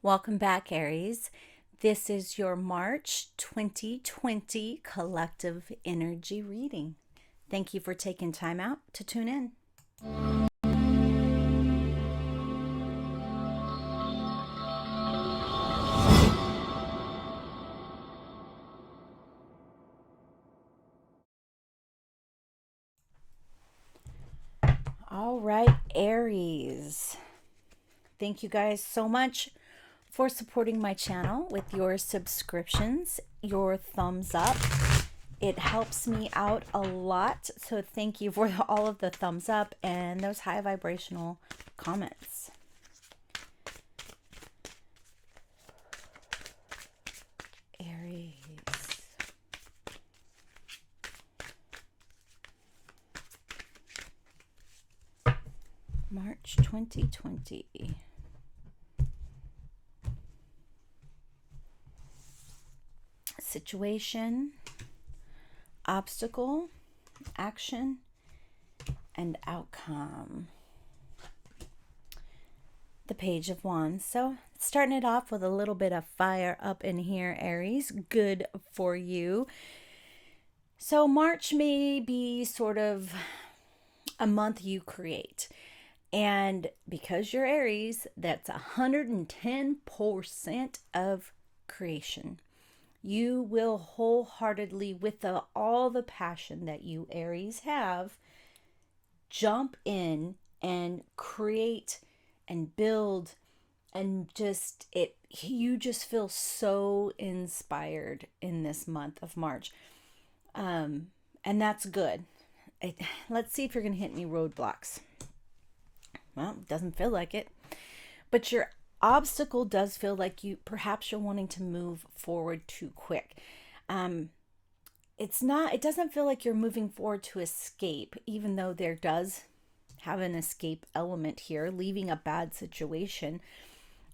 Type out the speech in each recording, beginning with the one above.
Welcome back, Aries. This is your March 2020 collective energy reading. Thank you for taking time out to tune in. All right, Aries. Thank you guys so much for supporting my channel with your subscriptions, your thumbs up. It helps me out a lot. So thank you for all of the thumbs up and those high vibrational comments. Aries. March 2020. Situation, obstacle, action, and outcome. The Page of Wands. So starting it off with a little bit of fire up in here, Aries. Good for you. So March may be sort of a month you create. And because you're Aries, that's 110% of creation. You will wholeheartedly, with all the passion that you Aries have, jump in and create and build, and you just feel so inspired in this month of March. And that's good. Let's see if you're going to hit any roadblocks. Well, it doesn't feel like it. But your obstacle does feel like perhaps you're wanting to move forward too quick. It doesn't feel like you're moving forward to escape, even though there does have an escape element here, leaving a bad situation.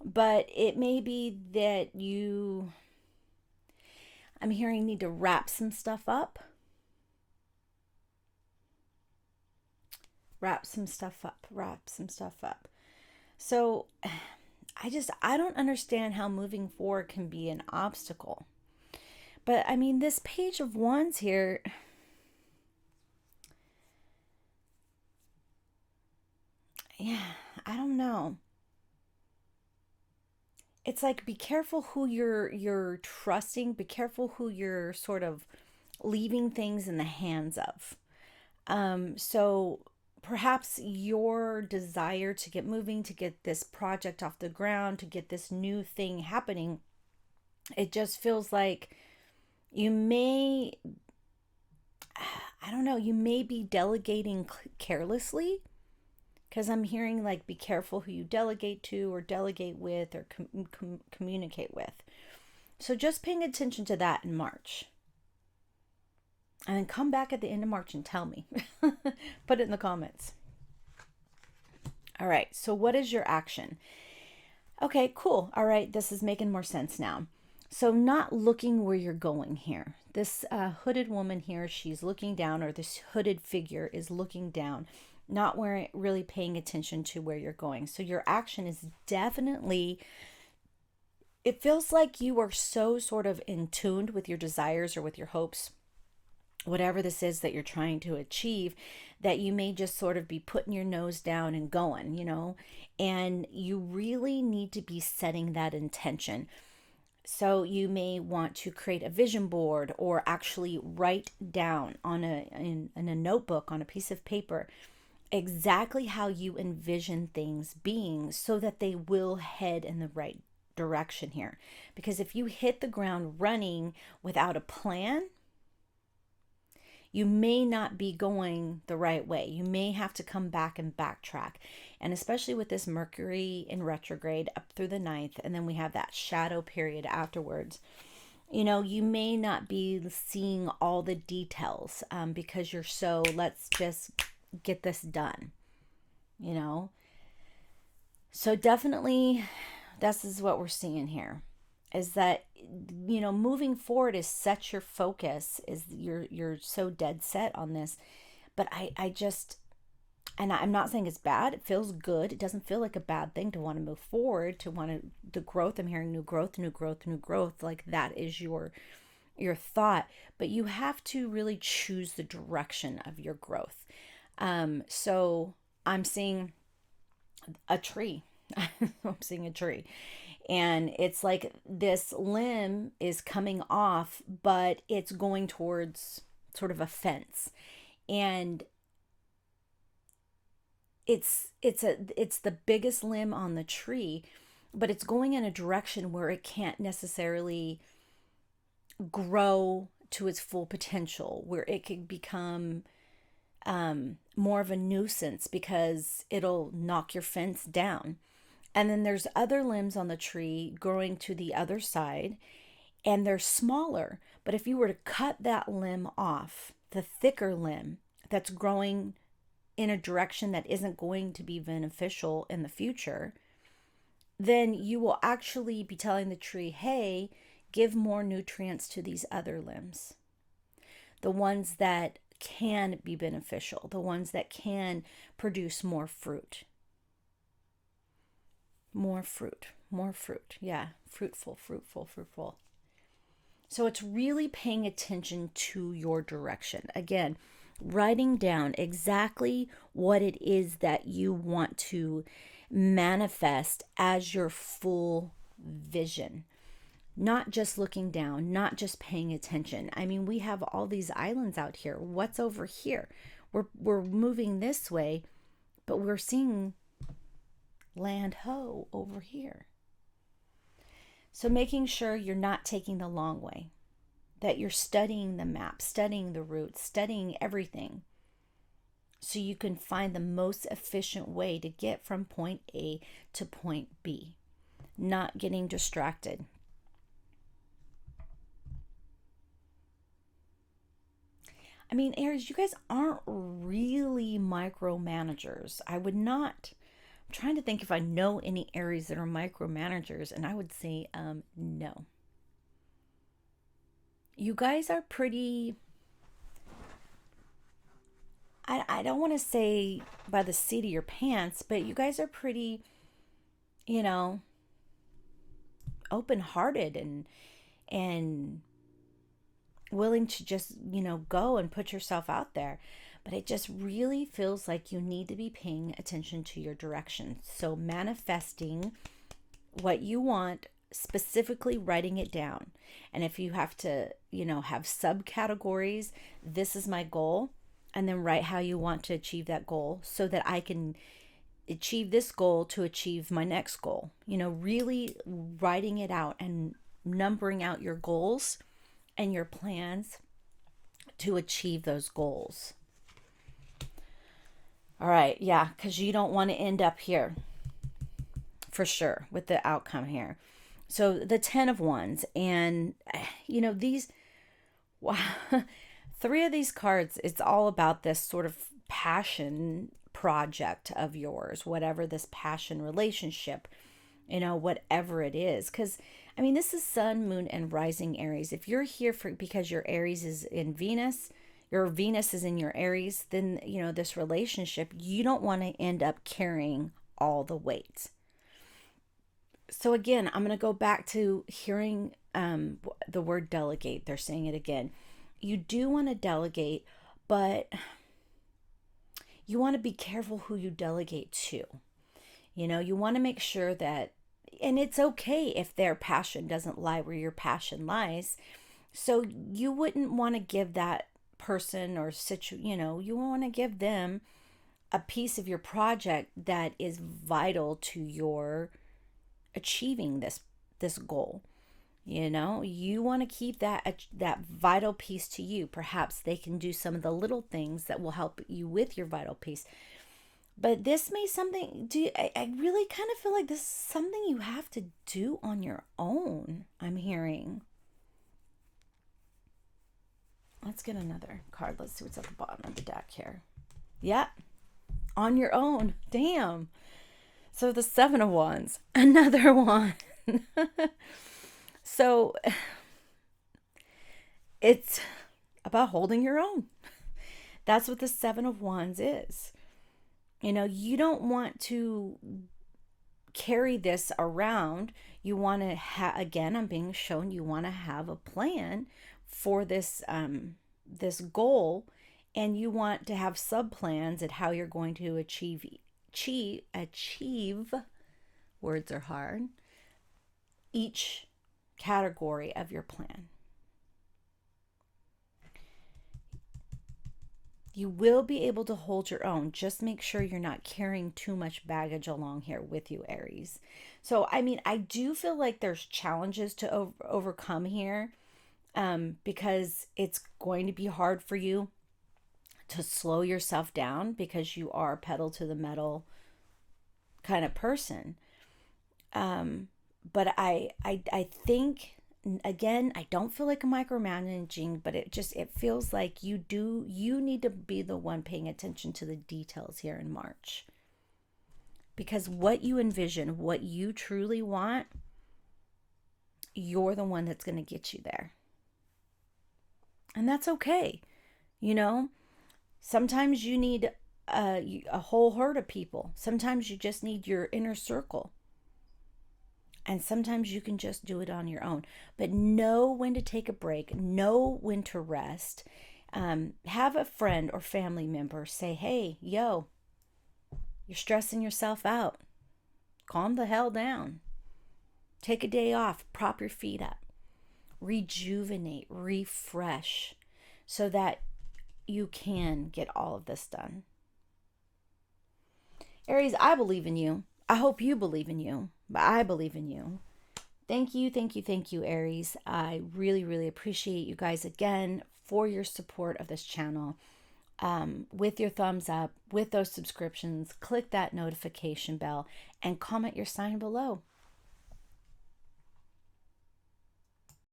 But it may be that I'm hearing, need to wrap some stuff up. Wrap some stuff up. So I don't understand how moving forward can be an obstacle. But I mean, this Page of Wands here, yeah, I don't know. It's like, be careful who you're trusting, be careful who you're sort of leaving things in the hands of. So perhaps your desire to get moving, to get this project off the ground, to get this new thing happening, it just feels like you may, I don't know, you may be delegating carelessly, because I'm hearing like, be careful who you delegate to or delegate with or communicate with. So just paying attention to that in March. And then come back at the end of March and tell me. Put it in the comments. All right, so what is your action? Okay, cool. All right, this is making more sense now. So not looking where you're going here. This hooded woman here, she's looking down, or this hooded figure is looking down, not really paying attention to where you're going. So your action is definitely, it feels like you are so sort of in tune with your desires or with your hopes, whatever this is that you're trying to achieve, that you may just sort of be putting your nose down and going, and you really need to be setting that intention. So you may want to create a vision board, or actually write down in a notebook, on a piece of paper, exactly how you envision things being, so that they will head in the right direction here. Because if you hit the ground running without a plan, you may not be going the right way. You may have to come back and backtrack. And especially with this Mercury in retrograde up through the 9th, and then we have that shadow period afterwards, you may not be seeing all the details, because you're so, let's just get this done, So definitely, this is what we're seeing here, is that, moving forward is set your focus, is you're so dead set on this. But And I'm not saying it's bad. It feels good. It doesn't feel like a bad thing to want to move forward, to want to, the growth. I'm hearing new growth, new growth, new growth. Like that is your thought, but you have to really choose the direction of your growth. So I'm seeing a tree. I'm seeing a tree. And it's like this limb is coming off, but it's going towards sort of a fence. And it's the biggest limb on the tree, but it's going in a direction where it can't necessarily grow to its full potential, where it could become more of a nuisance because it'll knock your fence down. And then there's other limbs on the tree growing to the other side, and they're smaller. But if you were to cut that limb off, the thicker limb that's growing in a direction that isn't going to be beneficial in the future, then you will actually be telling the tree, hey, give more nutrients to these other limbs, the ones that can be beneficial, the ones that can produce more fruit. More fruit, more fruit. Yeah, fruitful, fruitful, fruitful. So it's really paying attention to your direction. Again, writing down exactly what it is that you want to manifest as your full vision. Not just looking down, not just paying attention. I mean, we have all these islands out here. What's over here? We're moving this way, but we're seeing land ho over here. So making sure you're not taking the long way, that you're studying the map, studying the routes, studying everything, so you can find the most efficient way to get from point A to point B, not getting distracted. I mean, Aries, you guys aren't really micromanagers. I would not. I'm trying to think if I know any Aries that are micromanagers, and I would say no. You guys are pretty, I don't want to say by the seat of your pants, but you guys are pretty, you know, open-hearted and willing to just, go and put yourself out there. But it just really feels like you need to be paying attention to your direction. So manifesting what you want, specifically writing it down. And if you have to, have subcategories, this is my goal, and then write how you want to achieve that goal so that I can achieve this goal to achieve my next goal. Really writing it out and numbering out your goals and your plans to achieve those goals. All right, yeah, because you don't want to end up here for sure with the outcome here. So the 10 of Wands, and these, wow, three of these cards, it's all about this sort of passion project of yours, whatever this passion relationship, whatever it is. Because, this is Sun, Moon, and Rising Aries. If you're here because your Aries is in Venus, your Venus is in your Aries, then, this relationship, you don't want to end up carrying all the weight. So again, I'm going to go back to hearing the word delegate. They're saying it again. You do want to delegate, but you want to be careful who you delegate to. You want to make sure that, and it's okay if their passion doesn't lie where your passion lies. So you wouldn't want to give that person or you want to give them a piece of your project that is vital to your achieving this goal. You want to keep that vital piece to you. Perhaps they can do some of the little things that will help you with your vital piece. But this may I really kind of feel like this is something you have to do on your own, I'm hearing. Let's get another card. Let's see what's at the bottom of the deck here. Yeah, on your own. Damn. So the 7 of Wands, another one. So it's about holding your own. That's what the 7 of Wands is. You don't want to carry this around. You want to again, I'm being shown you want to have a plan for this goal, and you want to have sub plans at how you're going to achieve, words are hard, each category of your plan. You will be able to hold your own. Just make sure you're not carrying too much baggage along here with you, Aries. So, I mean, I do feel like there's challenges to overcome here, because it's going to be hard for you to slow yourself down because you are pedal to the metal kind of person. But I think, again, I don't feel like a micromanaging, but it feels like you need to be the one paying attention to the details here in March. Because what you envision, what you truly want, you're the one that's going to get you there. And that's okay. Sometimes you need a whole herd of people. Sometimes you just need your inner circle. And sometimes you can just do it on your own. But know when to take a break. Know when to rest. Have a friend or family member say, hey, yo, you're stressing yourself out. Calm the hell down. Take a day off. Prop your feet up. Rejuvenate. Refresh. So that you can get all of this done. Aries, I believe in you. I hope you believe in you, but I believe in you. Thank you, thank you, thank you, Aries. I really, really appreciate you guys again for your support of this channel. With your thumbs up, with those subscriptions, click that notification bell, and comment your sign below.